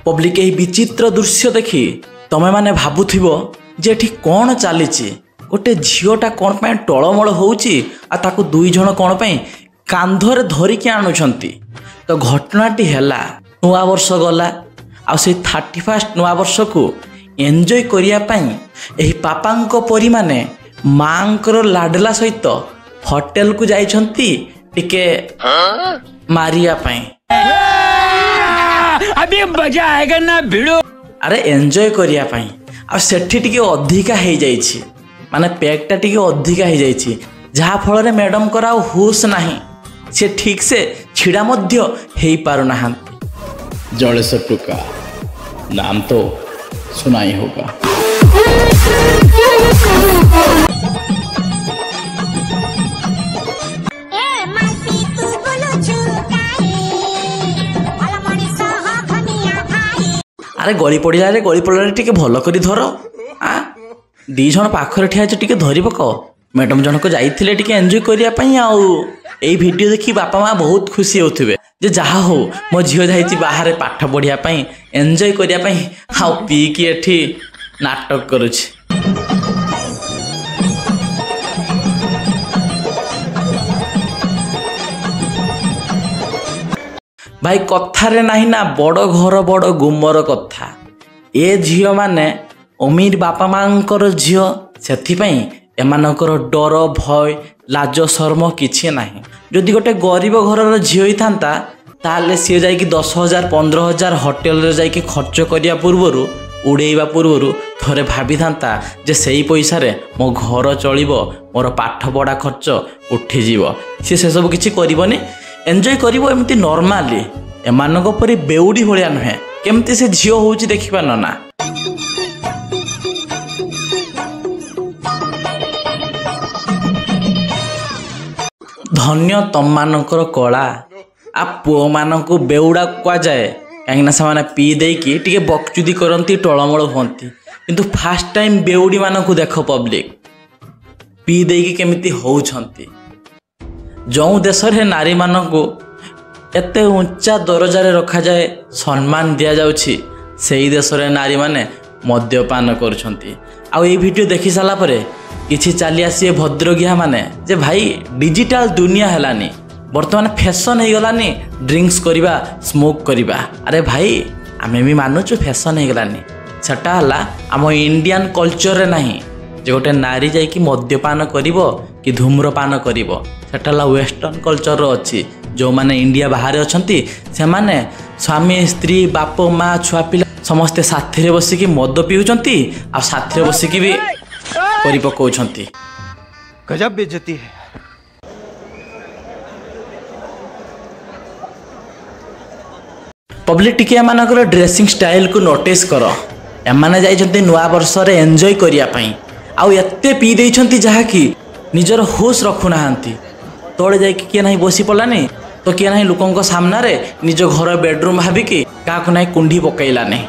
Public यही विचित्र दृश्य देखी तमें मैंने भावुथिब जे एठी कौन चली गोटे झीटा कौन पे टलमल होउची आ ताकू दुई जण कौन पे कांधरे धरिकी आणुछंती। तो घटनाटी हैला नुआ वर्ष गला आ से 31 नुआ वर्ष को एंजॉय करिया पई एही पापांको परी माने मांकर लाडला सहित होटल को जाइछंती टिके मारिया पई। अभी मजा आएगा ना भिड़ो। अरे एंजॉय करिया पई आ सेठी टिके अधिका हे जाइछि माने पैकटा टिके अधिका हे जाइछि जहा फल रे मैडम करा होश नाही से ठीक से छिड़ा मध्य हेई पारु नाहंती। जड़ेश्वर टुका नाम तो सुना ही होगा। अरे गली पड़ा रे गली पड़ा टिके भल करी धर आ दी जण पाखरे ठिया टिके धरी पक मैडम जनक जाइथिले टिके एंजॉय करिया पई आउ एई वीडियो देखि बापा माँ बहुत खुशी होथिबे जे जहा हो मो झियो जाइछि बाहर पाठ पढ़िया पई एंजॉय करिया पई हाउ पी की एठी नाटक करूछि। भाई कथारे नाही ना बड़ घर बड़ गुमर कथा ए झियो माने अमीर बापा मांकर झियो सेथिपई एमानकर डर भय लाज शर्म किछि नाही। जदि गोटे गरीब घरर झियो ही थांता ताले सी जाइकी 10,000 15,000 होटेल रे जाइकी खर्च करिया पूर्वरु उड़ेइबा पूर्वरु थरे भाभी थांता जे सेई पैसा रे मो घर चलिबो मोर पाठ पढ़ा खर्च उठी जीवो से सब किछि करिवोनी एंजॉय करिवो एमती नॉर्मली एमानको परि बेउडी भलिया नहे केमती से झियो होउची देखिबा ना। धन्य तम मानकर कला आ पुओ मानकु बेउड़ा कुआ जाए कहीं से पी देकी टिके बकचुदी करती टलमल होती किंतु फास्ट टाइम बेउड़ी मानकु देख पब्लिक पी देकी केमिति होउछंती। जो देश रे नारी मानकु एते ऊंचा दरजारे रखा जाए सम्मान दिया जाउछि सेही देश रे नारी माने मद्यपान करुछंती। आ ये वीडियो देखि साला परे किछि चली आसी भद्रगिया माने जे भाई डिजिटल दुनिया हेलानी वर्तमान फैशन हो गलानी ड्रिंक्स करिबा स्मोक करिबा। अरे भाई आमे भी मानुचु फैशन हो गलानी सेटा हला आम इंडियन कल्चर रे नाही जे गोटे नारी जाई कि मद्यपान करिवो कि धूम्रपान करिवो सेटा हला वेस्टर्न कल्चर रो अछि। जो माने इंडिया बाहर अछंती से माने स्वामी स्त्री बाप माँ छुआ पिला समस्ते साथी रे बसिकी मद पिउचंती आ साथी रे बसिकी भी करि पकौछंती। गजब बेइज्जती है। पब्लिक टिके एमानकर ड्रेसिंग स्टाइल को नोटिस कर एमाने जाइछंती नुआ वर्ष रे एंजॉय करिया पई आउ एत्ते पी देइछंती जहा कि निजर होश रखु नाहंती। तोड़े जाई कि के नाही बसी पड़लानी तो किए ना लोकों सामना रे निज घर बेडरूम भाविकी क्या ना कुंडी पकईलानी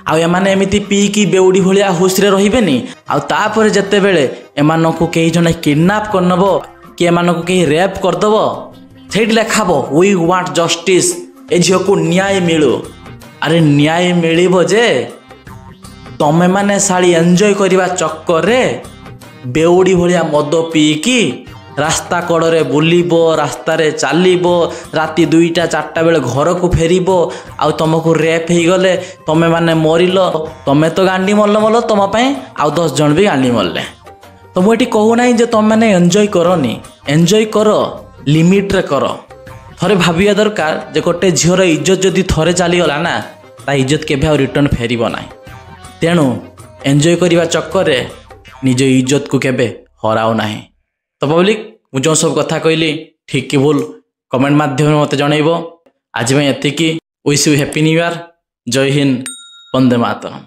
आउ एमाने एमिति पी की बेउडी भलिया होश रे रहिबेनी आउ तापर जते बेले एमानकु केही जने किडनैप करनबो कि एमानकु केही रेप करदबो सेठी लेखाबो वी वांट जस्टिस ए झियो को न्याय मिलू। अरे न्याय मिलिबो जे तमे माने साली एंजॉय करिबा चक्कर रे बेउडी भलिया मद पी की रास्ता कड़े बुलिबो रास्ता रे चलिबो राति 2टा 4टा बेले घर को फेरिबो आउ तुमको रेप हो गले तमे माने मरिल तमे तो गांडी मरल मल तुम आउ 10 जन भी गांडी मरले। तो मुझे कहू ना जे तुम मैंने एंजॉय करनी एंजॉय कर लिमिट रे कर। थरे भाविया दरकार जे गोटे झीर इज्जत जदि थरे चलीगला ना ता इज्जत केभे आउ रिटर्न फेरिबो ना। तेणु एंजॉय करिबा चक्कर रे निज इज्जत को केबे हराओ नाही। तो पब्लिक मुझे जो सब कथा कहली ठीक कि भूल कमेंट माध्यम मत जनइबो। आज मैं एतिकी wish you happy new year. जय हिंद वंदे मातरम।